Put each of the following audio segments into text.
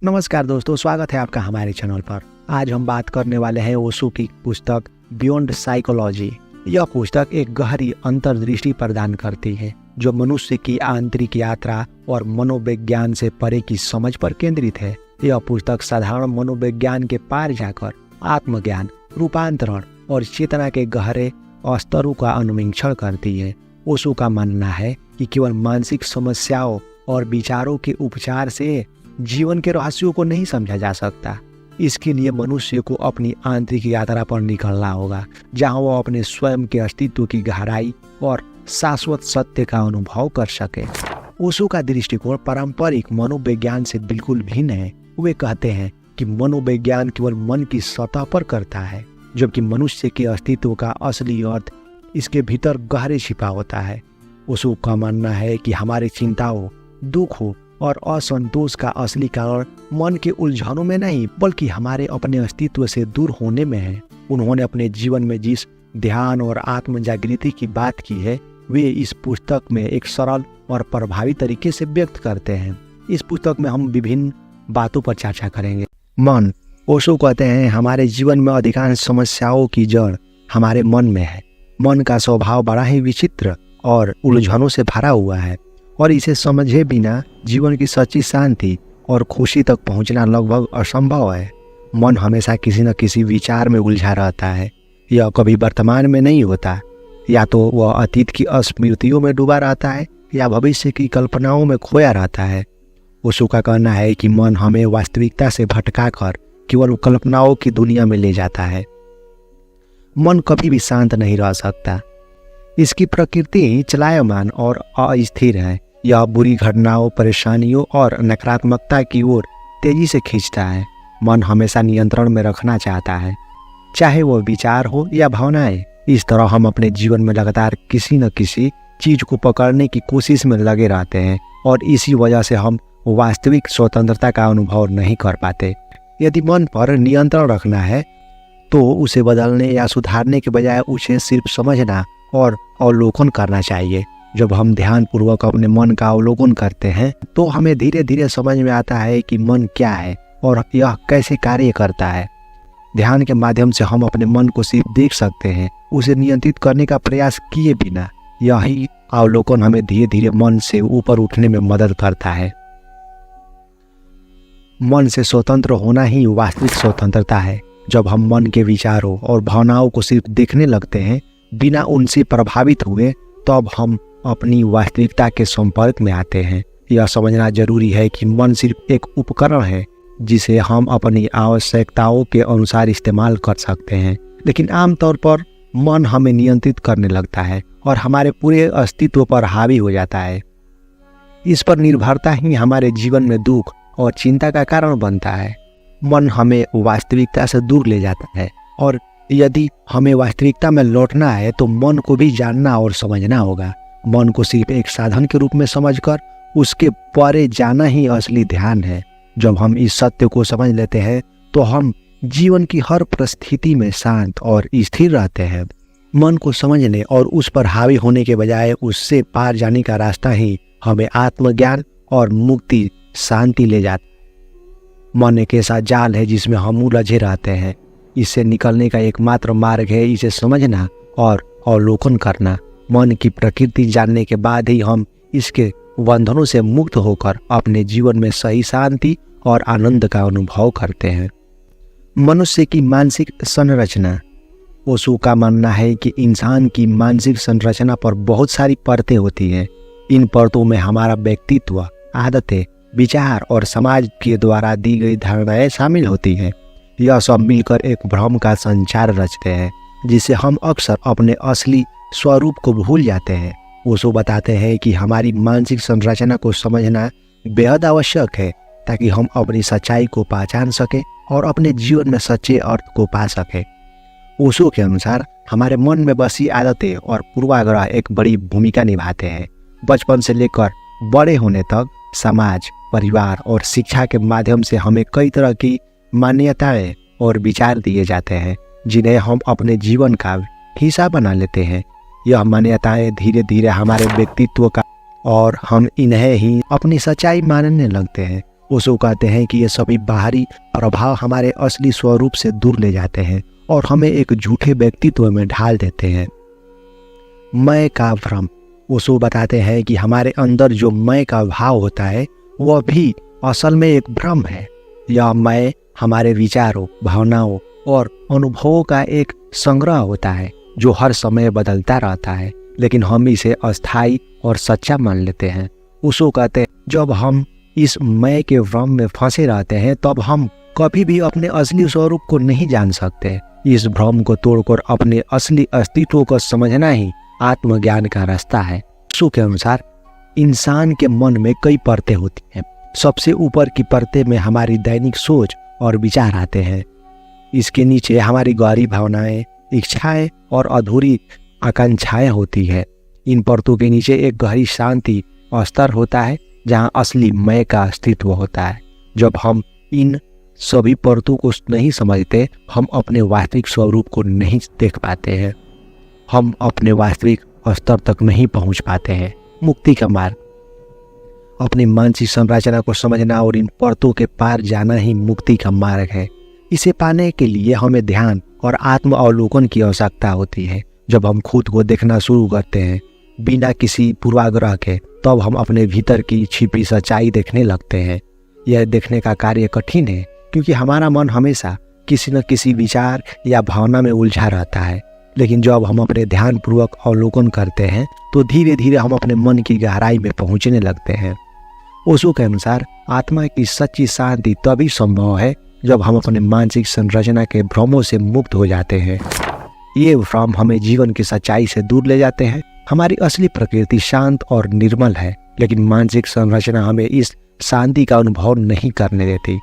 नमस्कार दोस्तों, स्वागत है आपका हमारे चैनल पर। आज हम बात करने वाले हैं ओशो की पुस्तक बियॉन्ड साइकोलॉजी। यह पुस्तक एक गहरी अंतर्दृष्टि प्रदान करती है जो मनुष्य की आंतरिक यात्रा और मनोविज्ञान से परे की समझ पर केंद्रित है। यह पुस्तक साधारण मनोविज्ञान के पार जाकर आत्मज्ञान, रूपांतरण और चेतना के गहरे स्तरों का अनुवीक्षण करती है। ओशो का मानना है कि केवल मानसिक समस्याओं और विचारों के उपचार से जीवन के रहस्यों को नहीं समझा जा सकता। इसके लिए मनुष्य को अपनी आंतरिक यात्रा पर निकलना होगा, जहां वो अपने स्वयं के अस्तित्व की गहराई और शाश्वत सत्य का अनुभव कर सके। ओशो का दृष्टिकोण पारंपरिक मनोविज्ञान से बिल्कुल भिन्न है। वे कहते हैं कि मनोविज्ञान केवल मन की सतह पर करता है, जबकि मनुष्य के अस्तित्व का असली अर्थ इसके भीतर गहरे छिपा होता है। ओशो का मानना है कि हमारी चिंताओं, दुखों और असंतोष का असली कारण मन के उलझनों में नहीं, बल्कि हमारे अपने अस्तित्व से दूर होने में है। उन्होंने अपने जीवन में जिस ध्यान और आत्म जागृति की बात की है, वे इस पुस्तक में एक सरल और प्रभावी तरीके से व्यक्त करते हैं। इस पुस्तक में हम विभिन्न बातों पर चर्चा करेंगे। मन। ओशो कहते हैं हमारे जीवन में अधिकांश समस्याओं की जड़ हमारे मन में है। मन का स्वभाव बड़ा ही विचित्र और उलझनों से भरा हुआ है, और इसे समझे बिना जीवन की सच्ची शांति और खुशी तक पहुंचना लगभग असंभव है। मन हमेशा किसी न किसी विचार में उलझा रहता है। यह कभी वर्तमान में नहीं होता, या तो वह अतीत की स्मृतियों में डूबा रहता है या भविष्य की कल्पनाओं में खोया रहता है। ओशो का कहना है कि मन हमें वास्तविकता से भटकाकर केवल कल्पनाओं की दुनिया में ले जाता है। मन कभी भी शांत नहीं रह सकता। इसकी प्रकृति चलायमान और अस्थिर है। यह बुरी घटनाओं, परेशानियों और नकारात्मकता की ओर तेजी से खींचता है। मन हमेशा नियंत्रण में रखना चाहता है, चाहे वो विचार हो या भावनाएं। इस तरह हम अपने जीवन में लगातार किसी न किसी चीज को पकड़ने की कोशिश में लगे रहते हैं, और इसी वजह से हम वास्तविक स्वतंत्रता का अनुभव नहीं कर पाते। यदि मन पर नियंत्रण रखना है तो उसे बदलने या सुधारने के बजाय उसे सिर्फ समझना और अवलोकन करना चाहिए। जब हम ध्यान पूर्वक अपने मन का अवलोकन करते हैं तो हमें धीरे धीरे समझ में आता है कि मन क्या है और यह कैसे कार्य करता है। ध्यान के माध्यम से हम अपने मन को सिर्फ देख सकते हैं, उसे नियंत्रित करने का प्रयास किए बिना। यही अवलोकन हमें धीरे धीरे मन से ऊपर उठने में मदद करता है। मन से स्वतंत्र होना ही वास्तविक स्वतंत्रता है। जब हम मन के विचारों और भावनाओं को सिर्फ देखने लगते हैं बिना उनसे प्रभावित हुए, तब हम अपनी वास्तविकता के संपर्क में आते हैं। यह समझना जरूरी है कि मन सिर्फ एक उपकरण है जिसे हम अपनी आवश्यकताओं के अनुसार इस्तेमाल कर सकते हैं, लेकिन आमतौर पर मन हमें नियंत्रित करने लगता है और हमारे पूरे अस्तित्व पर हावी हो जाता है। इस पर निर्भरता ही हमारे जीवन में दुख और चिंता का कारण बनता है। मन हमें वास्तविकता से दूर ले जाता है, और यदि हमें वास्तविकता में लौटना है तो मन को भी जानना और समझना होगा। मन को सिर्फ एक साधन के रूप में समझकर उसके परे जाना ही असली ध्यान है। जब हम इस सत्य को समझ लेते हैं तो हम जीवन की हर परिस्थिति में शांत और स्थिर रहते हैं। मन को समझने और उस पर हावी होने के बजाय उससे पार जाने का रास्ता ही हमें आत्मज्ञान और मुक्ति, शांति ले जाता है। मन एक ऐसा जाल है जिसमें हम उलझे रहते हैं। इससे निकलने का एकमात्र मार्ग है इसे समझना और अवलोकन करना। मन की प्रकृति जानने के बाद ही हम इसके बंधनों से मुक्त होकर अपने जीवन में सही शांति और आनंद का अनुभव करते हैं। मनुष्य की मानसिक संरचना। ओशो का मानना है कि इंसान की मानसिक संरचना पर बहुत सारी परतें होती हैं। इन परतों में हमारा व्यक्तित्व, आदतें, विचार और समाज के द्वारा दी गई धारणाएं शामिल होती हैं। यह सब मिलकर एक भ्रम का संचार रचते हैं, जिससे हम अक्सर अपने असली स्वरूप को भूल जाते हैं। ओशो बताते हैं कि हमारी मानसिक संरचना को समझना बेहद आवश्यक है, ताकि हम अपनी सच्चाई को पहचान सकें और अपने जीवन में सच्चे अर्थ को पा सकें। ओशो के अनुसार हमारे मन में बसी आदतें और पूर्वाग्रह एक बड़ी भूमिका निभाते हैं। बचपन से लेकर बड़े होने तक समाज, परिवार और शिक्षा के माध्यम से हमें कई तरह की मान्यताएं और विचार दिए जाते हैं, जिन्हें हम अपने जीवन का हिस्सा बना लेते हैं। यह मान्यताएं धीरे धीरे हमारे व्यक्तित्व का और हम इन्हें ही अपनी सच्चाई मानने लगते हैं। ओशो कहते हैं कि ये सभी बाहरी प्रभाव हमारे असली स्वरूप से दूर ले जाते हैं और हमें एक झूठे व्यक्तित्व में ढाल देते हैं। मैं का भ्रम। ओशो बताते हैं कि हमारे अंदर जो मैं का भाव होता है वह भी असल में एक भ्रम है। यह मैं हमारे विचारों, भावनाओं और अनुभवों का एक संग्रह होता है जो हर समय बदलता रहता है, लेकिन हम इसे अस्थायी और सच्चा मान लेते हैं। ओशो कहते हैं जब हम इस मैं के भ्रम में फंसे रहते हैं तब हम कभी भी अपने असली स्वरूप को नहीं जान सकते। इस भ्रम को तोड़कर अपने असली अस्तित्व को समझना ही आत्मज्ञान का रास्ता है। ओशो के अनुसार इंसान के मन में कई परतें होती हैं। सबसे ऊपर की परतें में हमारी दैनिक सोच और विचार आते हैं। इसके नीचे हमारी गहरी भावनाएं, इच्छाएं और अधूरी आकांक्षाएं होती है। इन परतों के नीचे एक गहरी शांति स्तर होता है जहां असली मैं का अस्तित्व होता है। जब हम इन सभी परतों को नहीं समझते, हम अपने वास्तविक स्वरूप को नहीं देख पाते हैं। हम अपने वास्तविक स्तर तक नहीं पहुंच पाते हैं। मुक्ति का मार्ग। अपनी मानसिक संरचना को समझना और इन परतों के पार जाना ही मुक्ति का मार्ग है। इसे पाने के लिए हमें ध्यान और आत्म अवलोकन की आवश्यकता होती है। जब हम खुद को देखना शुरू करते हैं बिना किसी पूर्वाग्रह के, तब हम अपने भीतर की छिपी सच्चाई देखने लगते हैं। यह देखने का कार्य कठिन है क्योंकि हमारा मन हमेशा किसी न किसी विचार या भावना में उलझा रहता है, लेकिन जब हम अपने ध्यानपूर्वक अवलोकन करते हैं तो धीरे धीरे हम अपने मन की गहराई में पहुंचने लगते हैं। ओशो के अनुसार आत्मा की सच्ची शांति तभी संभव है जब हम अपने मानसिक संरचना के भ्रमों से मुक्त हो जाते हैं। ये भ्रम हमें जीवन की सच्चाई से दूर ले जाते हैं। हमारी असली प्रकृति शांत और निर्मल है, लेकिन मानसिक संरचना हमें इस शांति का अनुभव नहीं करने देती।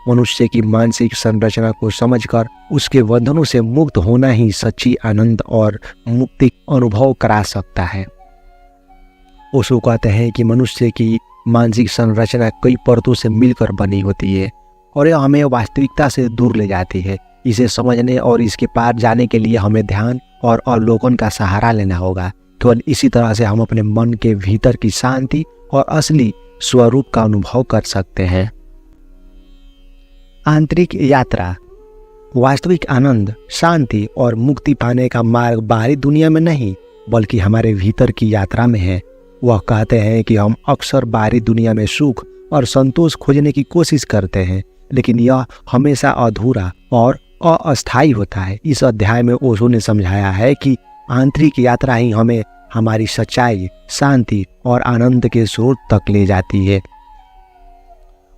मनुष्य की मानसिक संरचना को समझकर उसके बंधनों से मुक्त होना ही सच्ची आनंद और मुक्ति अनुभव करा सकता है। ओशो कहते हैं कि मनुष्य की मानसिक संरचना कई परतों से मिलकर बनी होती है और यह हमें वास्तविकता से दूर ले जाती है। इसे समझने और इसके पार जाने के लिए हमें ध्यान और अवलोकन का सहारा लेना होगा। केवल इसी तरह से हम अपने मन के भीतर की शांति और असली स्वरूप का अनुभव कर सकते हैं। आंतरिक यात्रा। वास्तविक आनंद, शांति और मुक्ति पाने का मार्ग बाहरी दुनिया में नहीं बल्कि हमारे भीतर की यात्रा में है। वह कहते हैं कि हम अक्सर बाहरी दुनिया में सुख और संतोष खोजने की कोशिश करते हैं, लेकिन यह हमेशा अधूरा और अस्थायी होता है। इस अध्याय में ओशो ने समझाया है कि आंतरिक यात्रा ही हमें हमारी सच्चाई, शांति और आनंद के स्रोत तक ले जाती है।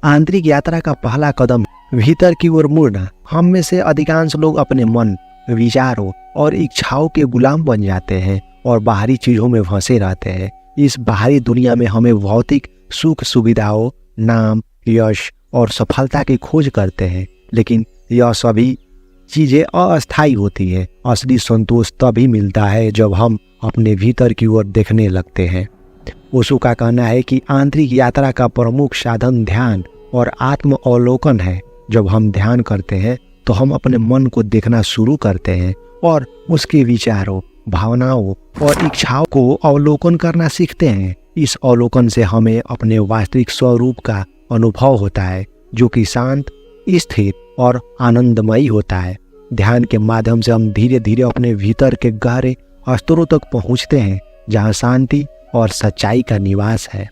आंतरिक यात्रा का पहला कदम भीतर की ओर मुड़ना। हम में से अधिकांश लोग अपने मन, विचारों और इच्छाओं के गुलाम बन जाते हैं और बाहरी चीजों में फंसे रहते हैं। इस बाहरी दुनिया में हमें भौतिक सुख सुविधाओं, नाम, यश और सफलता की खोज करते हैं, लेकिन यह सभी चीजें अस्थायी होती है। असली संतोष तभी मिलता है जब हम अपने भीतर की ओर देखने लगते हैं। ओशो का कहना है कि आंतरिक यात्रा का प्रमुख साधन ध्यान और आत्म अवलोकन है। जब हम ध्यान करते हैं तो हम अपने मन को देखना शुरू करते हैं और उसके विचारों, भावनाओं और इच्छाओं को अवलोकन करना सीखते हैं। इस अवलोकन से हमें अपने वास्तविक स्वरूप का अनुभव होता है, जो कि शांत, स्थिर और आनंदमयी होता है। ध्यान के माध्यम से हम धीरे धीरे अपने भीतर के गहरे स्तरों तक पहुंचते हैं, जहां शांति और सच्चाई का निवास है।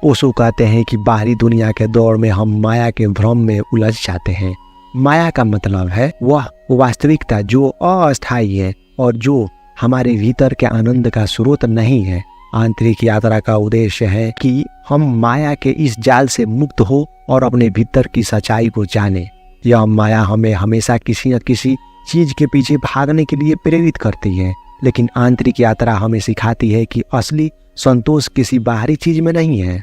ओशो कहते हैं कि बाहरी दुनिया के दौर में हम माया के भ्रम में उलझ जाते हैं। माया का मतलब है वह वास्तविकता जो अस्थायी है और जो हमारे भीतर के आनंद का स्रोत नहीं है। आंतरिक यात्रा का उद्देश्य है कि हम माया के इस जाल से मुक्त हो और अपने भीतर की सच्चाई को जाने। यह माया हमें हमेशा किसी न किसी चीज के पीछे भागने के लिए प्रेरित करती है, लेकिन आंतरिक यात्रा हमें सिखाती है कि असली संतोष किसी बाहरी चीज में नहीं है।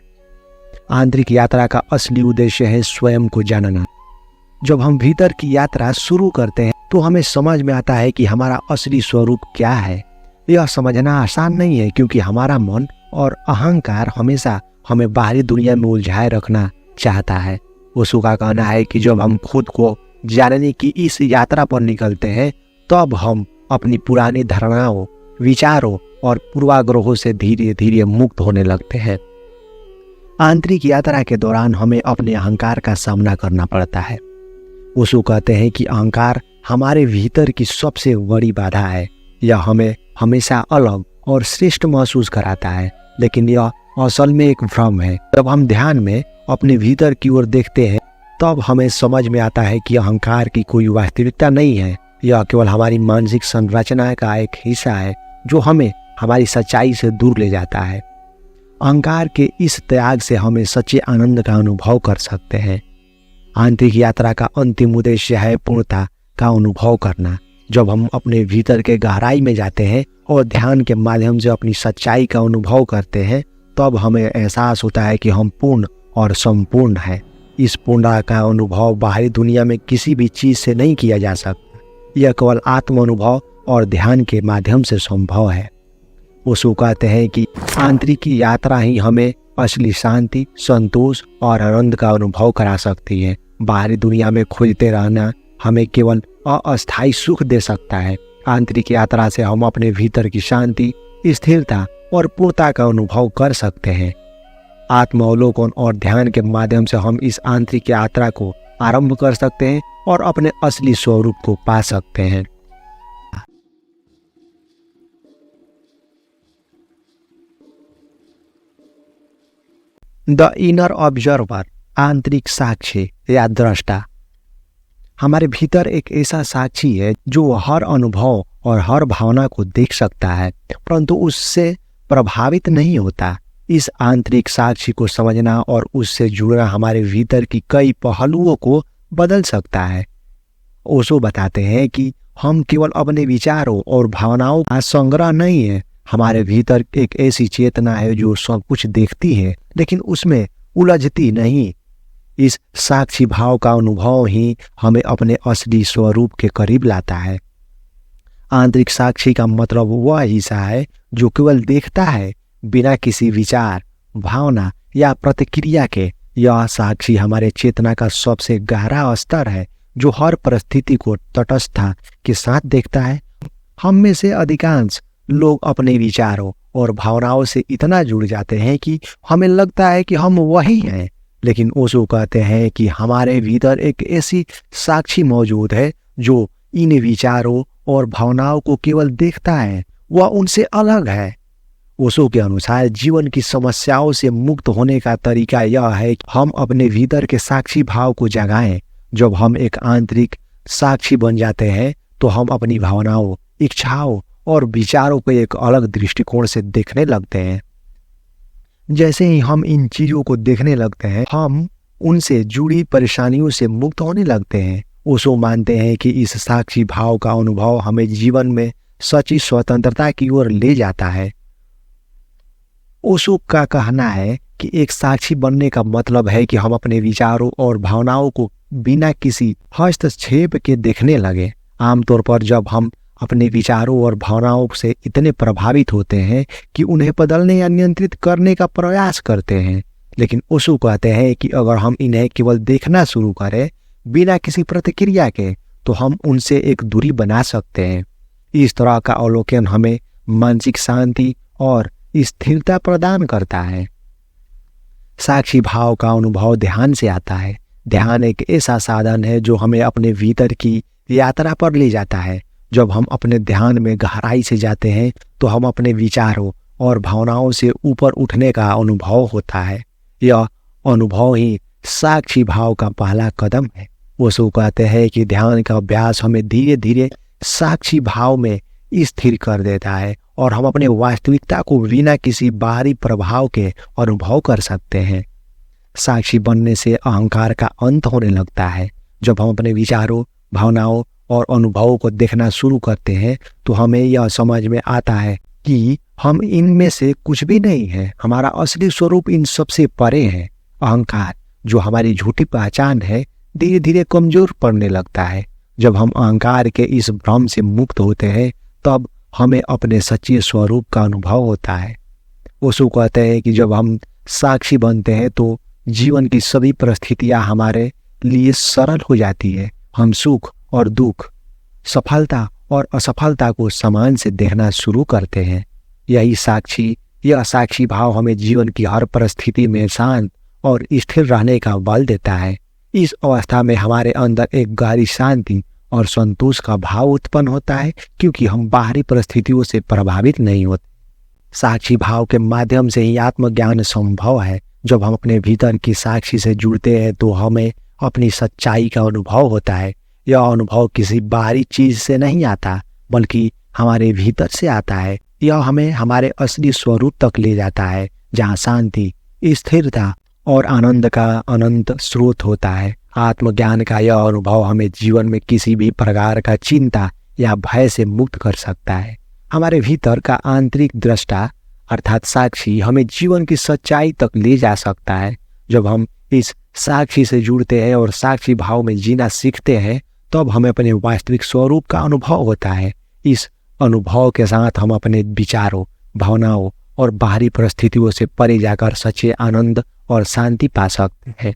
आंतरिक यात्रा का असली उद्देश्य है स्वयं को जानना। जब हम भीतर की यात्रा शुरू करते हैं तो हमें समझ में आता है कि हमारा असली स्वरूप क्या है। यह समझना आसान नहीं है क्योंकि हमारा मन और अहंकार हमेशा हमें बाहरी दुनिया में उलझाए रखना चाहता है। ओशो का कहना है कि जब हम खुद को जानने की इस यात्रा पर निकलते हैं तब हम अपनी पुरानी धारणाओं, विचारों और पूर्वाग्रहों से धीरे धीरे मुक्त होने लगते हैं। आंतरिक यात्रा के दौरान हमें अपने अहंकार का सामना करना पड़ता है। ओशो कहते हैं कि अहंकार हमारे भीतर की सबसे बड़ी बाधा है। यह हमें हमेशा अलग और श्रेष्ठ महसूस कराता है, लेकिन यह असल में एक भ्रम है। जब हम ध्यान में अपने भीतर की ओर देखते हैं तब हमें समझ में आता है कि अहंकार की कोई वास्तविकता नहीं है। यह केवल हमारी मानसिक संरचना का एक हिस्सा है जो हमें हमारी सच्चाई से दूर ले जाता है। अहंकार के इस त्याग से हमें सच्चे आनंद का अनुभव कर सकते हैं। आंतरिक यात्रा का अंतिम उद्देश्य है पूर्णता का अनुभव करना। जब हम अपने भीतर के गहराई में जाते हैं और ध्यान के माध्यम से अपनी सच्चाई का अनुभव करते हैं तब हमें एहसास होता है कि हम पूर्ण और संपूर्ण हैं। इस पूर्णता का अनुभव बाहरी दुनिया में किसी भी चीज से नहीं किया जा सकता। यह केवल आत्म अनुभव और ध्यान के माध्यम से संभव है। ओशो कहते हैं कि आंतरिक यात्रा ही हमें असली शांति, संतोष और आनंद का अनुभव करा सकती है। बाहरी दुनिया में खोजते रहना हमें केवल अस्थायी सुख दे सकता है। आंतरिक यात्रा से हम अपने भीतर की शांति, स्थिरता और पूर्णता का अनुभव कर सकते हैं। आत्मावलोकन और ध्यान के माध्यम से हम इस आंतरिक यात्रा को आरंभ कर सकते हैं और अपने असली स्वरूप को पा सकते हैं। द इनर ऑब्जर्वर, आंतरिक साक्षी या दृष्टा। हमारे भीतर एक ऐसा साक्षी है जो हर अनुभव और हर भावना को देख सकता है परंतु उससे प्रभावित नहीं होता। इस आंतरिक साक्षी को समझना और उससे जुड़ना हमारे भीतर की कई पहलुओं को बदल सकता है। ओशो बताते हैं कि हम केवल अपने विचारों और भावनाओं का संग्रह नहीं है। हमारे भीतर एक ऐसी चेतना है जो सब कुछ देखती है लेकिन उसमें उलझती नहीं। इस साक्षी भाव का अनुभव ही हमें अपने असली स्वरूप के करीब लाता है। आंतरिक साक्षी का मतलब वह हिस्सा है जो केवल देखता है बिना किसी विचार, भावना या प्रतिक्रिया के। यह साक्षी हमारे चेतना का सबसे गहरा स्तर है जो हर परिस्थिति को तटस्थता के साथ देखता है। हम में से अधिकांश लोग अपने विचारों और भावनाओं से इतना जुड़ जाते हैं कि हमें लगता है कि हम वही हैं, लेकिन ओशो कहते हैं कि हमारे भीतर एक ऐसी साक्षी मौजूद है जो इन विचारों और भावनाओं को केवल देखता है। वह उनसे अलग है। ओशो के अनुसार जीवन की समस्याओं से मुक्त होने का तरीका यह है कि हम अपने भीतर के साक्षी भाव को जगाएं। जब हम एक आंतरिक साक्षी बन जाते हैं तो हम अपनी भावनाओं, इच्छाओं और विचारों को एक अलग दृष्टिकोण से देखने लगते हैं। जैसे ही हम इन चीजों को देखने लगते हैं हम उनसे जुड़ी परेशानियों से मुक्त होने लगते हैं। ओशो मानते हैं कि इस साक्षी भाव का अनुभव हमें जीवन में सच्ची स्वतंत्रता की ओर ले जाता है। ओशो का कहना है कि एक साक्षी बनने का मतलब है कि हम अपने विचारों और भावनाओं को बिना किसी हस्तक्षेप के देखने लगे। आमतौर पर जब हम अपने विचारों और भावनाओं से इतने प्रभावित होते हैं कि उन्हें बदलने या नियंत्रित करने का प्रयास करते हैं, लेकिन ओशो कहते हैं कि अगर हम इन्हें केवल देखना शुरू करें बिना किसी प्रतिक्रिया के तो हम उनसे एक दूरी बना सकते हैं। इस तरह का अवलोकन हमें मानसिक शांति और स्थिरता प्रदान करता है। साक्षी भाव का अनुभव ध्यान से आता है। ध्यान एक ऐसा साधन है जो हमें अपने भीतर की यात्रा पर ले जाता है। जब हम अपने ध्यान में गहराई से जाते हैं तो हम अपने विचारों और भावनाओं से ऊपर उठने का अनुभव होता है। यह अनुभव ही साक्षी भाव का पहला कदम है। ओशो कहते हैं कि ध्यान का अभ्यास हमें धीरे धीरे साक्षी भाव में स्थिर कर देता है और हम अपने वास्तविकता को बिना किसी बाहरी प्रभाव के अनुभव कर सकते हैं। साक्षी बनने से अहंकार का अंत होने लगता है। जब हम अपने विचारों, भावनाओं और अनुभवों को देखना शुरू करते हैं तो हमें यह समझ में आता है कि हम इनमें से कुछ भी नहीं है। हमारा असली स्वरूप इन सबसे परे है। अहंकार, जो हमारी झूठी पहचान है, धीरे धीरे कमजोर पड़ने लगता है। जब हम अहंकार के इस भ्रम से मुक्त होते हैं तब हमें अपने सच्चे स्वरूप का अनुभव होता है। ओशो कहते हैं कि जब हम साक्षी बनते हैं तो जीवन की सभी परिस्थितियां हमारे लिए सरल हो जाती है। हम सुख और दुख, सफलता और असफलता को समान से देखना शुरू करते हैं। यही साक्षी यह साक्षी भाव हमें जीवन की हर परिस्थिति में शांत और स्थिर रहने का बल देता है। इस अवस्था में हमारे अंदर एक गहरी शांति और संतोष का भाव उत्पन्न होता है, क्योंकि हम बाहरी परिस्थितियों से प्रभावित नहीं होते। साक्षी भाव के माध्यम से ही आत्मज्ञान संभव है। जब हम अपने भीतर की साक्षी से जुड़ते हैं तो हमें अपनी सच्चाई का अनुभव होता है। यह अनुभव किसी बाहरी चीज से नहीं आता, बल्कि हमारे भीतर से आता है। यह हमें हमारे असली स्वरूप तक ले जाता है, जहाँ शांति, स्थिरता और आनंद का अनंत स्रोत होता है। आत्मज्ञान का यह अनुभव हमें जीवन में किसी भी प्रकार का चिंता या भय से मुक्त कर सकता है। हमारे भीतर का आंतरिक दृष्टा अर्थात साक्षी हमें जीवन की सच्चाई तक ले जा सकता है। जब हम इस साक्षी से जुड़ते हैं और साक्षी भाव में जीना सीखते हैं, तब हमें अपने वास्तविक स्वरूप का अनुभव होता है। इस अनुभव के साथ हम अपने विचारों, भावनाओं और बाहरी परिस्थितियों से परे जाकर सच्चे आनंद और शांति पा सकते हैं।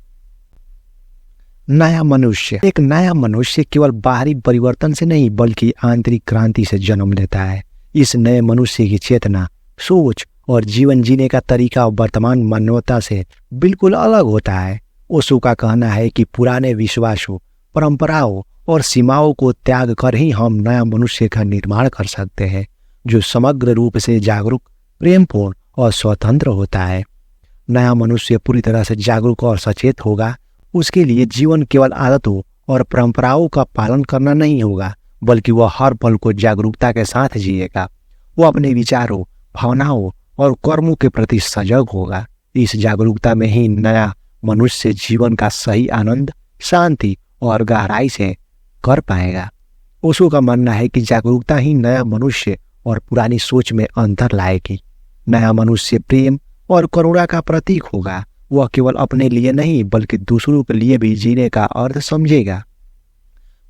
नया मनुष्य। एक नया मनुष्य केवल बाहरी परिवर्तन से नहीं, बल्कि आंतरिक क्रांति से जन्म लेता है। इस नए मनुष्य की चेतना, सोच और जीवन जीने का तरीका वर्तमान मानवता से बिल्कुल अलग होता है। ओशो का कहना है कि पुराने विश्वासों, परंपराओं और सीमाओं को त्याग कर ही हम नया मनुष्य का निर्माण कर सकते हैं, जो समग्र रूप से जागरूक, प्रेमपूर्ण और स्वतंत्र होता है। नया मनुष्य पूरी तरह से जागरूक और सचेत होगा। उसके लिए जीवन केवल आदतों और परंपराओं का पालन करना नहीं होगा, बल्कि वह हर पल को जागरूकता के साथ जिएगा। वो अपने विचारों, भावनाओं और कर्मों के प्रति सजग होगा। इस जागरूकता में ही नया मनुष्य जीवन का सही आनंद, शांति और गहराई से कर पाएगा। ओशो का मानना है कि जागरूकता ही नया मनुष्य और पुरानी सोच में अंतर लाएगी। नया मनुष्य प्रेम और करुणा का प्रतीक होगा। वह केवल अपने लिए नहीं, बल्कि दूसरों के लिए भी जीने का अर्थ समझेगा।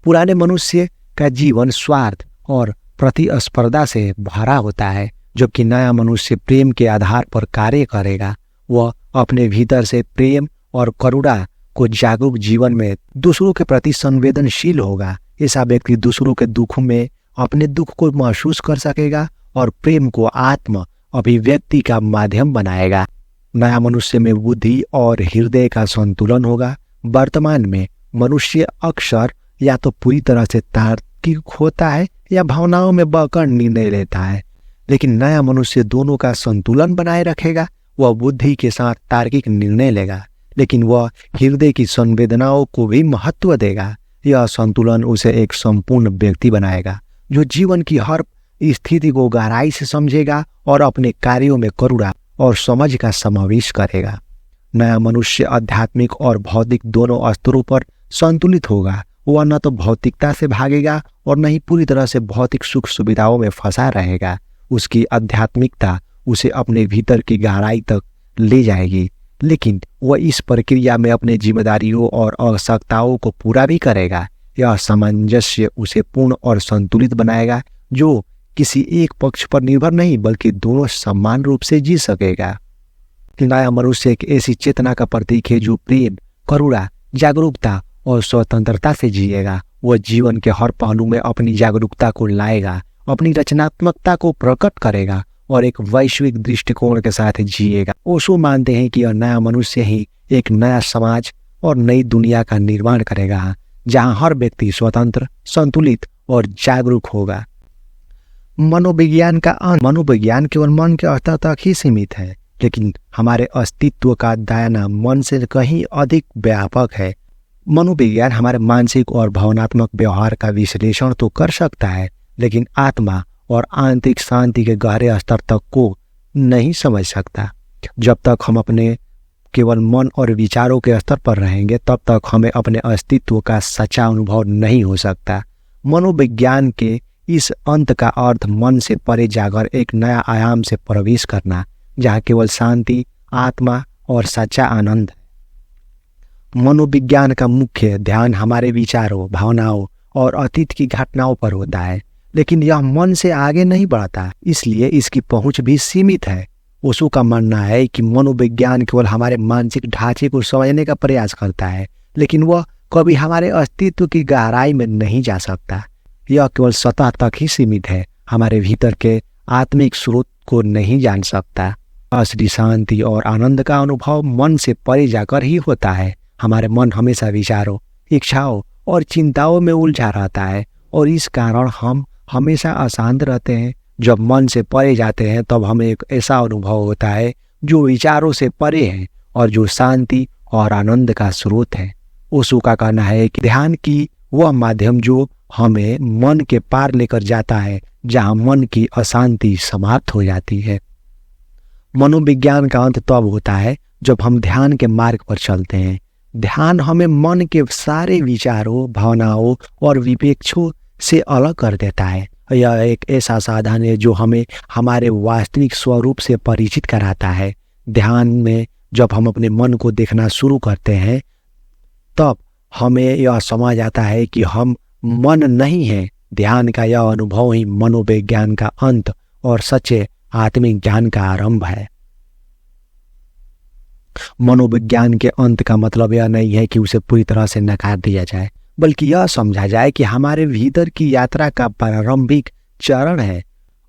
पुराने मनुष्य का जीवन स्वार्थ और प्रतिस्पर्धा से भरा होता है, जबकि नया मनुष्य प्रेम के आधार पर कार्य करेगा। वह अपने भीतर से प्रेम और करुणा को जागरूक जीवन में दूसरों के प्रति संवेदनशील होगा। ऐसा व्यक्ति दूसरों के दुख में अपने दुख को महसूस कर सकेगा और प्रेम को आत्म अभिव्यक्ति का माध्यम बनाएगा। नया मनुष्य में बुद्धि और हृदय का संतुलन होगा। वर्तमान में मनुष्य अक्सर या तो पूरी तरह से तार्किक होता है या भावनाओं में बहकर निर्णय लेता है, लेकिन नया मनुष्य दोनों का संतुलन बनाए रखेगा। वह बुद्धि के साथ तार्किक निर्णय लेगा, लेकिन वह हृदय की संवेदनाओं को भी महत्व देगा। यह संतुलन उसे एक संपूर्ण व्यक्ति बनाएगा, जो जीवन की हर स्थिति को गहराई से समझेगा और अपने कार्यों में करुणा और समझ का समावेश करेगा। नया मनुष्य आध्यात्मिक और भौतिक दोनों स्तरों पर संतुलित होगा। वह न तो भौतिकता से भागेगा और न ही पूरी तरह से भौतिक सुख सुविधाओं में फंसा रहेगा। उसकी आध्यात्मिकता उसे अपने भीतर की गहराई तक ले जाएगी, लेकिन वह इस प्रक्रिया में अपने जिम्मेदारियों और आवश्यकताओं को पूरा भी करेगा। यह सामंजस्य उसे पूर्ण और संतुलित बनाएगा, जो किसी एक पक्ष पर निर्भर नहीं, बल्कि दोनों समान रूप से जी सकेगा। नया मनुष्य एक ऐसी चेतना का प्रतीक है जो प्रेम, करुणा, जागरूकता और स्वतंत्रता से जिएगा। वह जीवन के हर पहलू में अपनी जागरूकता को लाएगा, अपनी रचनात्मकता को प्रकट करेगा और एक वैश्विक दृष्टिकोण के साथ जिएगा। ओशो मानते हैं कि यह नया मनुष्य ही एक नया समाज और नई दुनिया का निर्माण करेगा, जहां हर व्यक्ति स्वतंत्र, संतुलित और जागरूक होगा। मनोविज्ञान केवल मन के स्तर तक ही सीमित है, लेकिन हमारे अस्तित्व का दायरा मन से कहीं अधिक व्यापक है। मनोविज्ञान हमारे मानसिक और भावनात्मक व्यवहार का विश्लेषण तो कर सकता है, लेकिन आत्मा और आंतरिक शांति के गहरे स्तर तक को नहीं समझ सकता। जब तक हम अपने केवल मन और विचारों के स्तर पर रहेंगे, तब तक हमें अपने अस्तित्व का सच्चा अनुभव नहीं हो सकता। मनोविज्ञान के इस अंत का अर्थ मन से परे जाकर एक नया आयाम से प्रवेश करना, जहाँ केवल शांति, आत्मा और सच्चा आनंद है। मनोविज्ञान का मुख्य ध्यान हमारे विचारों, भावनाओं और अतीत की घटनाओं पर होता है, लेकिन यह मन से आगे नहीं बढ़ता, इसलिए इसकी पहुंच भी सीमित है। ओशो का मानना है कि मनोविज्ञान केवल हमारे मानसिक ढांचे को समझने का प्रयास करता है, लेकिन वह कभी हमारे अस्तित्व की गहराई में नहीं जा सकता। यह केवल सतह तक ही सीमित है, हमारे भीतर के आत्मिक स्रोत को नहीं जान सकता। असली शांति और आनंद का अनुभव मन से परे जाकर ही होता है। हमारे मन हमेशा विचारों, इच्छाओं और चिंताओं में उलझा रहता है और इस कारण हम हमेशा अशांत रहते हैं। जब मन से परे जाते हैं तब हमें एक ऐसा अनुभव होता है जो विचारों से परे है और जो शांति और आनंद का स्रोत है। ओशो का कहना है कि ध्यान की वह माध्यम जो हमें मन के पार लेकर जाता है, जहां मन की अशांति समाप्त हो जाती है। मनोविज्ञान का अंत तब होता है जब हम ध्यान के मार्ग पर चलते हैं। ध्यान हमें मन के सारे विचारों, भावनाओं और विवेक्षों से अलग कर देता है। यह एक ऐसा साधन है जो हमें हमारे वास्तविक स्वरूप से परिचित कराता है। ध्यान में जब हम अपने मन को देखना शुरू करते हैं तब हमें यह समझ आता है कि हम मन नहीं हैं। ध्यान का यह अनुभव ही मनोविज्ञान का अंत और सच्चे आत्मिक ज्ञान का आरंभ है। मनोविज्ञान के अंत का मतलब यह नहीं है कि उसे पूरी तरह से नकार दिया जाए, बल्कि यह समझा जाए कि हमारे भीतर की यात्रा का प्रारंभिक चरण है।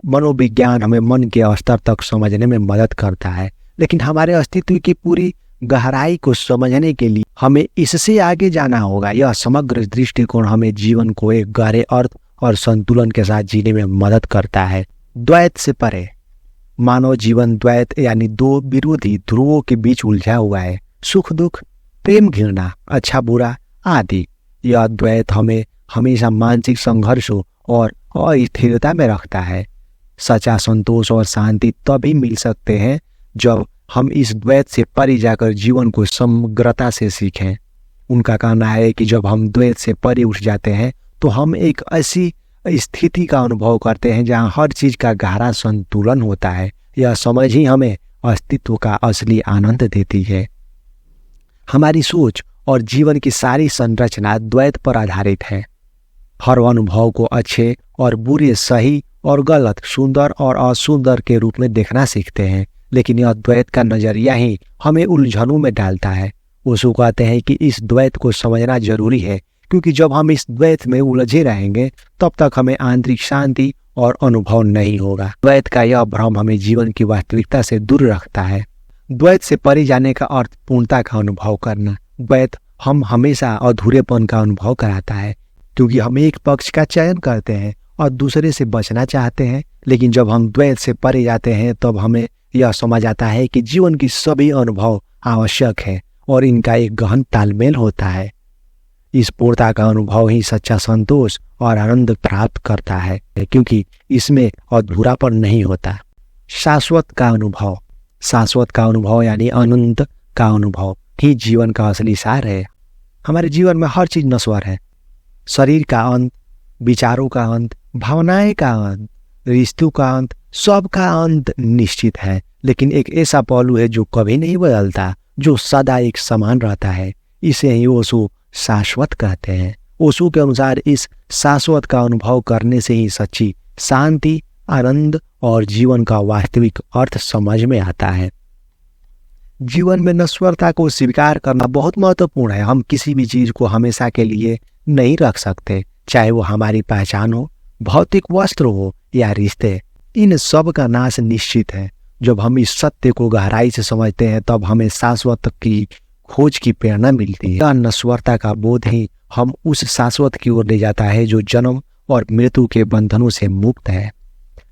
मनोविज्ञान हमें मन के स्तर तक समझने में मदद करता है, लेकिन हमारे अस्तित्व की पूरी गहराई को समझने के लिए हमें इससे आगे जाना होगा। यह समग्र दृष्टिकोण हमें जीवन को एक गहरे अर्थ और संतुलन के साथ जीने में मदद करता है। द्वैत से परे मानव जीवन द्वैत यानी दो विरोधी ध्रुवों के बीच उलझा हुआ है। सुख दुख, प्रेम घृणा, अच्छा बुरा आदि। यह द्वैत हमें हमेशा मानसिक संघर्षों और अस्थिरता में रखता है। सच्चा संतोष और शांति तभी मिल सकते हैं जब हम इस द्वैत से परे जाकर जीवन को समग्रता से सीखें। उनका कहना है कि जब हम द्वैत से परे उठ जाते हैं तो हम एक ऐसी स्थिति का अनुभव करते हैं जहां हर चीज का गहरा संतुलन होता है। यह समझ ही हमें अस्तित्व का असली आनंद देती है। हमारी सोच और जीवन की सारी संरचना द्वैत पर आधारित है। हर अनुभव को अच्छे और बुरे, सही और गलत, सुंदर और असुंदर के रूप में देखना सीखते हैं, लेकिन यह द्वैत का नजरिया ही हमें उलझनों में डालता है। ओशो कहते हैं कि इस द्वैत को समझना जरूरी है, क्योंकि जब हम इस द्वैत में उलझे रहेंगे तब तक हमें आंतरिक शांति और अनुभव नहीं होगा। द्वैत का यह भ्रम हमें जीवन की वास्तविकता से दूर रखता है। द्वैत से परे जाने का अर्थ पूर्णता का अनुभव करना। द्वैत हम हमेशा अधूरेपन का अनुभव कराता है, क्योंकि हम एक पक्ष का चयन करते हैं और दूसरे से बचना चाहते हैं। लेकिन जब हम द्वैत से परे जाते हैं तब हमें यह समझ आता है कि जीवन की सभी अनुभव आवश्यक है और इनका एक गहन तालमेल होता है। इस पूर्णता का अनुभव ही सच्चा संतोष और आनंद प्राप्त करता है, क्योंकि इसमें अधूरापन नहीं होता। शाश्वत का अनुभव। शाश्वत का अनुभव यानी अनंत का अनुभव ही जीवन का असली सार है। हमारे जीवन में हर चीज नश्वर है। शरीर का अंत, विचारों का अंत, भावनाएं का अंत, रिश्तों का अंत, सब का अंत निश्चित है। लेकिन एक ऐसा पहलू है जो कभी नहीं बदलता, जो सदा एक समान रहता है। इसे ही ओशो शाश्वत कहते हैं। ओशो के अनुसार इस शाश्वत का अनुभव करने से ही सच्ची शांति, आनंद और जीवन का वास्तविक अर्थ समझ में आता है। जीवन में नश्वरता को स्वीकार करना बहुत महत्वपूर्ण है। हम किसी भी चीज को हमेशा के लिए नहीं रख सकते, चाहे वो हमारी पहचान हो, भौतिक वस्त्र हो या रिश्ते। इन सब का नाश निश्चित है। जब हम इस सत्य को गहराई से समझते हैं तब हमें शाश्वत की खोज की प्रेरणा मिलती है। नश्वरता का बोध ही हम उस शाश्वत की ओर ले जाता है जो जन्म और मृत्यु के बंधनों से मुक्त है।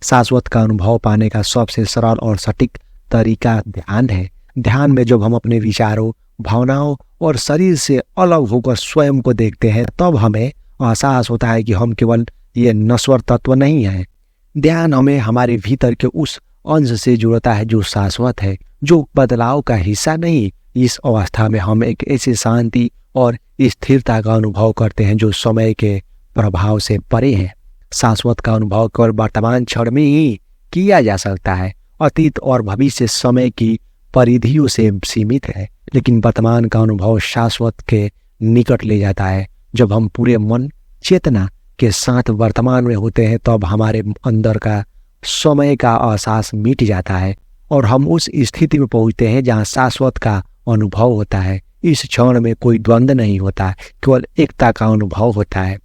शाश्वत का अनुभव पाने का सबसे सरल और सटीक तरीका ध्यान है। ध्यान में जब हम अपने विचारों, भावनाओं और शरीर से अलग होकर स्वयं को देखते हैं तब हमें एहसास होता है कि हम केवल ये नश्वर तत्व नहीं हैं। ध्यान हमें हमारे भीतर के उस अंश से जुड़ता है जो शाश्वत है, जो बदलाव का हिस्सा नहीं। इस अवस्था में हम एक ऐसी शांति और स्थिरता का अनुभव करते हैं जो समय के प्रभाव से परे है। शाश्वत का अनुभव केवल वर्तमान क्षण में ही किया जा सकता है। अतीत और भविष्य समय की परिधियों से सीमित है, लेकिन वर्तमान का अनुभव शाश्वत के निकट ले जाता है। जब हम पूरे मन, चेतना के साथ वर्तमान में होते हैं तब हमारे अंदर का समय का एहसास मिट जाता है और हम उस स्थिति में पहुंचते हैं जहां शाश्वत का अनुभव होता है। इस क्षण में कोई द्वंद्व नहीं होता, केवल एकता का अनुभव होता है।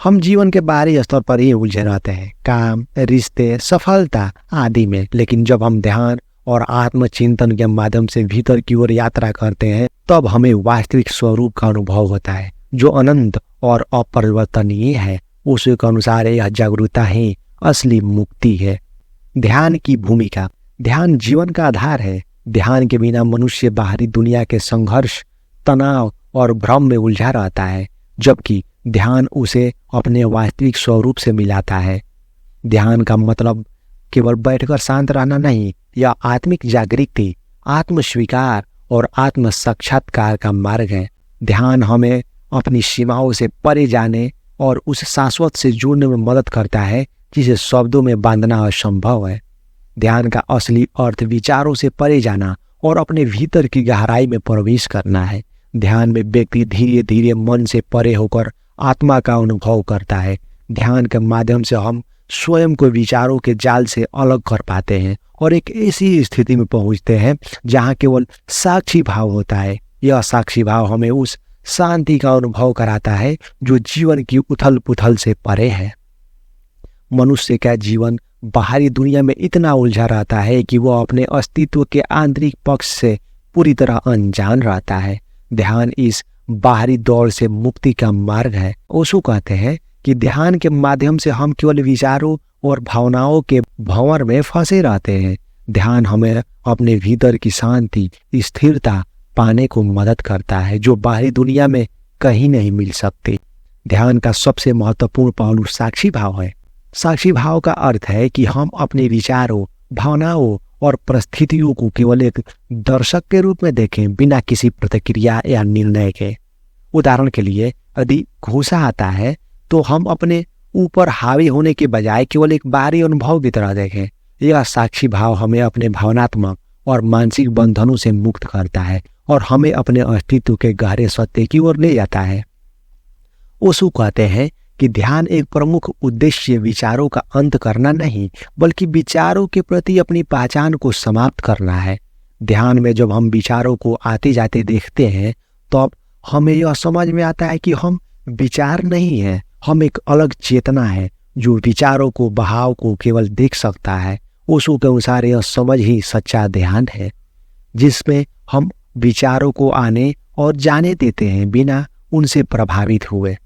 हम जीवन के बाहरी स्तर पर ही उलझे रहते हैं, काम, रिश्ते, सफलता आदि में, लेकिन जब हम ध्यान और आत्मचिंतन के माध्यम से भीतर की ओर यात्रा करते हैं, तब हमें वास्तविक स्वरूप का अनुभव होता है जो अनंत और अपरिवर्तनीय है। उसी के अनुसार यह जागरूकता ही असली मुक्ति है। ध्यान की भूमिका। ध्यान जीवन का आधार है। ध्यान के बिना मनुष्य बाहरी दुनिया के संघर्ष, तनाव और भ्रम में उलझा रहता है, जबकि ध्यान उसे अपने वास्तविक स्वरूप से मिलाता है। ध्यान का मतलब केवल बैठकर शांत रहना नहीं, यह आत्मिक जागृति, आत्मस्वीकार और आत्म साक्षात्कार का मार्ग है। ध्यान हमें अपनी सीमाओं से परे जाने और उस शाश्वत से जुड़ने में मदद करता है जिसे शब्दों में बांधना असंभव है। ध्यान का असली अर्थ विचारों से परे जाना और अपने भीतर की गहराई में प्रवेश करना है। ध्यान में व्यक्ति धीरे धीरे मन से परे होकर आत्मा का अनुभव करता है। ध्यान के माध्यम से हम स्वयं को विचारों के जाल से अलग कर पाते हैं और एक ऐसी स्थिति में पहुंचते हैं जहां केवल साक्षी भाव होता है। यह साक्षी भाव हमें उस शांति का अनुभव कराता है जो जीवन की उथल पुथल से परे है। मनुष्य का जीवन बाहरी दुनिया में इतना उलझा रहता है कि वह अपने अस्तित्व के आंतरिक पक्ष से पूरी तरह अनजान रहता है। ध्यान इस बाहरी दौड़ से मुक्ति का मार्ग है। ओशो कहते हैं कि ध्यान के माध्यम से हम केवल विचारों और भावनाओं के भंवर में फंसे रहते हैं। ध्यान हमें अपने भीतर की शांति, स्थिरता पाने को मदद करता है जो बाहरी दुनिया में कहीं नहीं मिल सकती। ध्यान का सबसे महत्वपूर्ण पहलू साक्षी भाव है। साक्षी भाव का अर्थ है कि हम अपने विचारों, भावनाओं और परिस्थितियों को केवल एक दर्शक के रूप में देखें, बिना किसी प्रतिक्रिया या निर्णय के। उदाहरण के लिए, यदि गुस्सा आता है तो हम अपने ऊपर हावी होने के बजाय केवल एक बाहरी अनुभव की तरह देखें। यह साक्षी भाव हमें अपने भावनात्मक और मानसिक बंधनों से मुक्त करता है और हमें अपने अस्तित्व के गहरे सत्य की ओर ले जाता है। ओशो कहते हैं कि ध्यान एक प्रमुख उद्देश्य विचारों का अंत करना नहीं, बल्कि विचारों के प्रति अपनी पहचान को समाप्त करना है। ध्यान में जब हम विचारों को आते जाते देखते हैं, तब हमें यह समझ में आता है कि हम विचार नहीं हैं, हम एक अलग चेतना है जो विचारों को, बहाव को केवल देख सकता है। ओशो के अनुसार यह समझ ही सच्चा ध्यान है, जिसमें हम विचारों को आने और जाने देते हैं बिना उनसे प्रभावित हुए।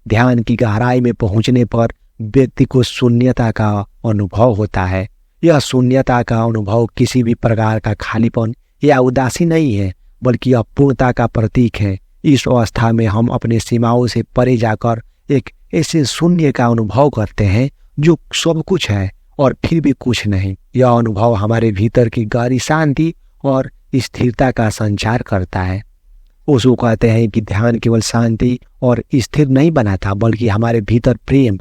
ध्यान की गहराई में पहुंचने पर व्यक्ति को शून्यता का अनुभव होता है। यह शून्यता का अनुभव किसी भी प्रकार का खालीपन या उदासी नहीं है, बल्कि यह पूर्णता का प्रतीक है। इस अवस्था में हम अपने सीमाओं से परे जाकर एक ऐसे शून्य का अनुभव करते हैं जो सब कुछ है और फिर भी कुछ नहीं। यह अनुभव हमारे भीतर की गहरी शांति और स्थिरता का संचार करता है। ओशो कहते हैं कि ध्यान केवल शांति और स्थिर नहीं बनाता, बल्कि हमारे भीतर प्रेम,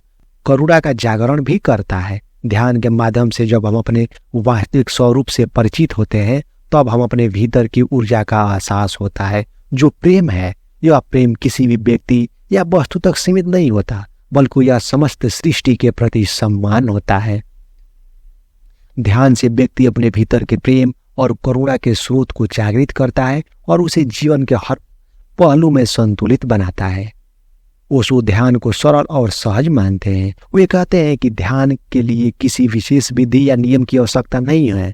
करुणा का जागरण भी करता है। ध्यान के माध्यम से जब हम अपने वास्तविक स्वरूप से परिचित होते हैं, तब हम अपने भीतर की ऊर्जा का एहसास होता है जो प्रेम है। यह प्रेम किसी भी व्यक्ति या वस्तु तक सीमित नहीं होता, बल्कि यह समस्त सृष्टि के प्रति सम्मान होता है। ध्यान से व्यक्ति अपने भीतर के प्रेम और करुणा के स्रोत को जागृत करता है और उसे जीवन के हर पहलू में संतुलित बनाता है। ओशो ध्यान को सरल और सहज मानते हैं। वे कहते हैं कि ध्यान के लिए किसी विशेष विधि या नियम की आवश्यकता नहीं है।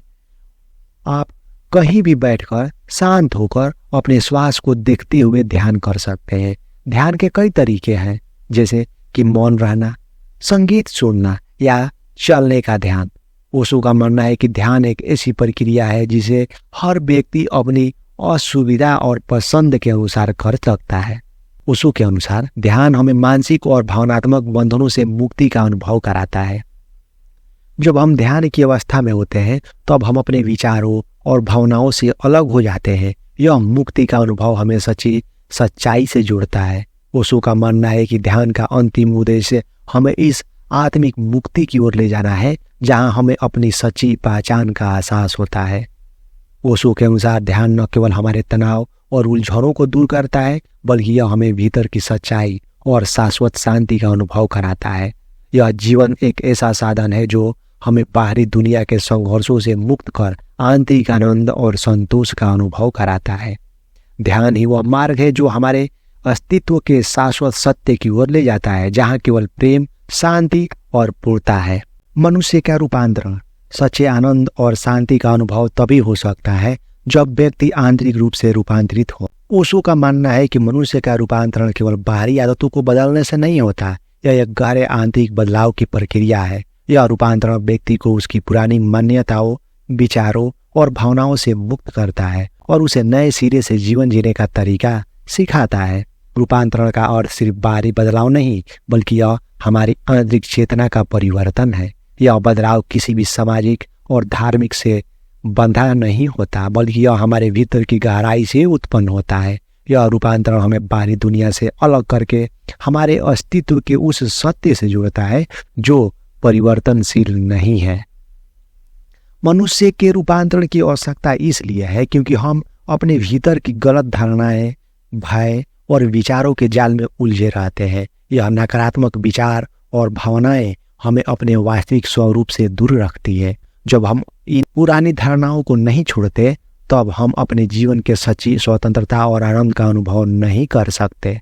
आप कहीं भी बैठकर शांत होकर अपने श्वास को देखते हुए ध्यान कर सकते हैं। ध्यान के कई तरीके हैं, जैसे कि मौन रहना, संगीत सुनना या चलने का ध्यान। ओशो का मानना है कि ध्यान एक ऐसी प्रक्रिया है जिसे हर व्यक्ति अपनी असुविधा और पसंद के अनुसार कर सकता है। ओशो के अनुसार ध्यान हमें मानसिक और भावनात्मक बंधनों से मुक्ति का अनुभव कराता है। जब हम ध्यान की अवस्था में होते हैं, तब हम अपने विचारों और भावनाओं से अलग हो जाते हैं। यह मुक्ति का अनुभव हमें सच्चाई से जोड़ता है। ओशो का मानना है कि ध्यान का अंतिम उद्देश्य हमें इस आत्मिक मुक्ति की ओर ले जाना है, जहां हमें अपनी सच्ची पहचान का एहसास होता है। ओशो के अनुसार ध्यान न केवल हमारे तनाव और उलझनों को दूर करता है, बल्कि यह हमें भीतर की सच्चाई और शाश्वत शांति का अनुभव कराता है। यह जीवन एक ऐसा साधन है जो हमें बाहरी दुनिया के संघर्षों से मुक्त कर आंतरिक आनंद और संतोष का अनुभव कराता है। ध्यान ही वह मार्ग है जो हमारे अस्तित्व के शाश्वत सत्य की ओर ले जाता है, जहाँ केवल प्रेम, शांति और पूर्णता है। मनुष्य का रूपांतरण। सच्चे आनंद और शांति का अनुभव तभी हो सकता है जब व्यक्ति आंतरिक रूप से रूपांतरित हो। ओशो का मानना है कि मनुष्य का रूपांतरण केवल बाहरी आदतों को बदलने से नहीं होता, यह एक गहरे आंतरिक बदलाव की प्रक्रिया है। यह रूपांतरण व्यक्ति को उसकी पुरानी मान्यताओं, विचारों और भावनाओं से मुक्त करता है और उसे नए सिरे से जीवन जीने का तरीका सिखाता है। रूपांतरण का अर्थ सिर्फ बाहरी बदलाव नहीं, बल्कि यह हमारी आंतरिक चेतना का परिवर्तन है। यह बदलाव किसी भी सामाजिक और धार्मिक से बंधा नहीं होता, बल्कि यह हमारे भीतर की गहराई से उत्पन्न होता है। यह रूपांतरण हमें बाहरी दुनिया से अलग करके हमारे अस्तित्व के उस सत्य से जोड़ता है जो परिवर्तनशील नहीं है। मनुष्य के रूपांतरण की आवश्यकता इसलिए है क्योंकि हम अपने भीतर की गलत धारणाएं, भय और विचारों के जाल में उलझे रहते हैं। यह नकारात्मक विचार और भावनाएं हमें अपने वास्तविक स्वरूप से दूर रखती है। जब हम इन पुरानी धारणाओं को नहीं छोड़ते, तब हम अपने जीवन के सच्ची स्वतंत्रता और आनंद का अनुभव नहीं कर सकते।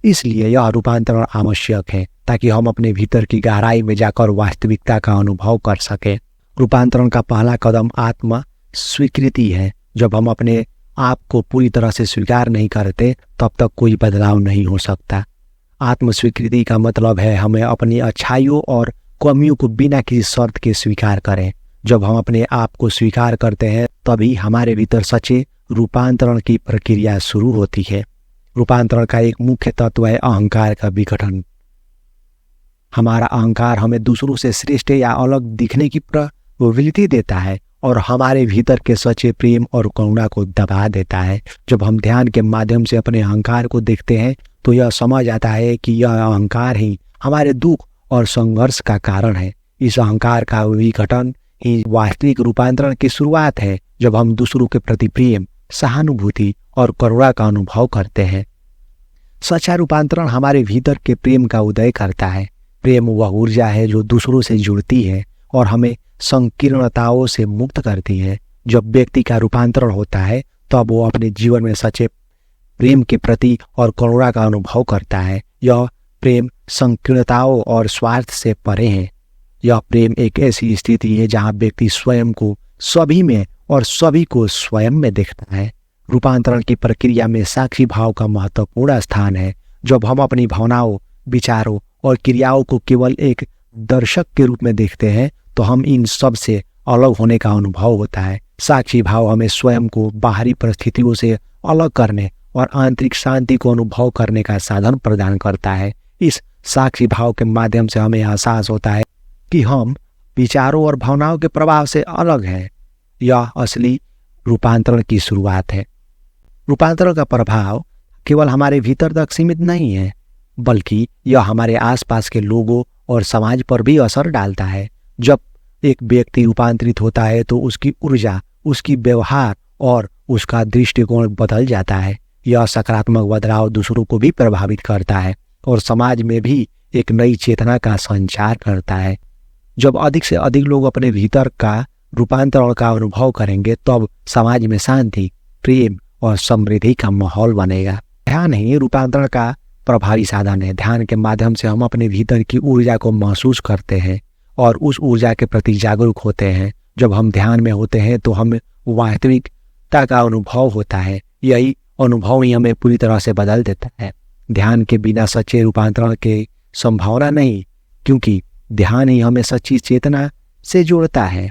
इसलिए यह रूपांतरण आवश्यक है ताकि हम अपने भीतर की गहराई में जाकर वास्तविकता का अनुभव कर सके। रूपांतरण का पहला कदम आत्म स्वीकृति है। जब हम अपने आप को पूरी तरह से स्वीकार नहीं करते, तब तक कोई बदलाव नहीं हो सकता। आत्म स्वीकृति का मतलब है हमें अपनी अच्छाइयों और कमियों को बिना किसी शर्त के स्वीकार करें। जब हम अपने आप को स्वीकार करते हैं, तभी हमारे भीतर सच्चे रूपांतरण की प्रक्रिया शुरू होती है। रूपांतरण का एक मुख्य तत्व है अहंकार का विघटन। हमारा अहंकार हमें दूसरों से श्रेष्ठ या अलग दिखने की प्रवृत्ति देता है और हमारे भीतर के सच्चे प्रेम और करुणा को दबा देता है। जब हम ध्यान के माध्यम से अपने अहंकार को देखते हैं, तो यह समझ आता है कि यह अहंकार ही हमारे दुख और संघर्ष का कारण है। इस अहंकार का विघटन ही वास्तविक रूपांतरण की शुरुआत है। जब हम दूसरों के प्रति प्रेम, सहानुभूति और करुणा का अनुभव करते हैं, सच्चा रूपांतरण हमारे भीतर के प्रेम का उदय करता है। प्रेम वह ऊर्जा है जो दूसरों से जुड़ती है और हमें संकीर्णताओं से मुक्त करती है। जब व्यक्ति का रूपांतरण होता है, तब वो अपने जीवन में सच्चे प्रेम के प्रति और करुणा का अनुभव करता है। यह प्रेम संकीर्णताओं और स्वार्थ से परे है। यह प्रेम एक ऐसी स्थिति है जहाँ व्यक्ति स्वयं को सभी में और सभी को स्वयं में देखता है। रूपांतरण की प्रक्रिया में साक्षी भाव का महत्वपूर्ण स्थान है। जब हम अपनी भावनाओं, विचारों और क्रियाओं को केवल एक दर्शक के रूप में देखते हैं, तो हम इन सब से अलग होने का अनुभव होता है। साक्षी भाव हमें स्वयं को बाहरी परिस्थितियों से अलग करने और आंतरिक शांति को अनुभव करने का साधन प्रदान करता है। इस साक्षी भाव के माध्यम से हमें एहसास होता है कि हम विचारों और भावनाओं के प्रभाव से अलग हैं। यह असली रूपांतरण की शुरुआत है। रूपांतरण का प्रभाव केवल हमारे भीतर तक सीमित नहीं है, बल्कि यह हमारे आसपास के लोगों और समाज पर भी असर डालता है। जब एक व्यक्ति रूपांतरित होता है, तो उसकी ऊर्जा, उसकी व्यवहार और उसका दृष्टिकोण बदल जाता है। यह सकारात्मक बदलाव दूसरों को भी प्रभावित करता है और समाज में भी एक नई चेतना का संचार करता है। जब अधिक से अधिक लोग अपने भीतर का रूपांतरण का अनुभव करेंगे, तब समाज में शांति, प्रेम और समृद्धि का माहौल बनेगा। ध्यान ही रूपांतरण का प्रभावी साधन है। ध्यान के माध्यम से हम अपने भीतर की ऊर्जा को महसूस करते हैं और उस ऊर्जा के प्रति जागरूक होते हैं। जब हम ध्यान में होते हैं, तो हमें वास्तविकता का अनुभव होता है। यही अनुभव ही हमें पूरी तरह से बदल देता है। ध्यान के बिना सच्चे रूपांतरण की संभावना नहीं, क्योंकि ध्यान ही हमें सच्ची चेतना से जोड़ता है।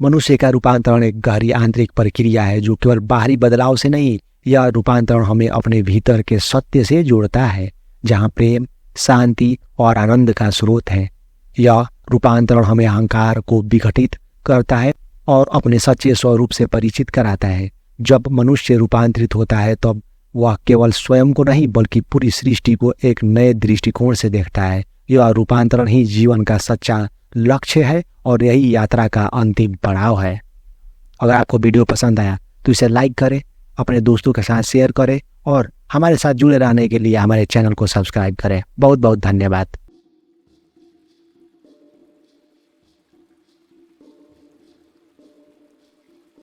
मनुष्य का रूपांतरण एक गहरी आंतरिक प्रक्रिया है जो केवल बाहरी बदलाव से नहीं, यह रूपांतरण हमें अपने भीतर के सत्य से जोड़ता है, जहाँ प्रेम, शांति और आनंद का स्रोत है। यह रूपांतरण हमें अहंकार को विघटित करता है और अपने सच्चे स्वरूप से परिचित कराता है। जब मनुष्य रूपांतरित होता है, तब वह केवल स्वयं को नहीं, बल्कि पूरी सृष्टि को एक नए दृष्टिकोण से देखता है। यह रूपांतरण ही जीवन का सच्चा लक्ष्य है और यही यात्रा का अंतिम पड़ाव है। अगर आपको वीडियो पसंद आया तो इसे लाइक करें, अपने दोस्तों के साथ शेयर करें और हमारे साथ जुड़े रहने के लिए हमारे चैनल को सब्सक्राइब करें। बहुत बहुत धन्यवाद।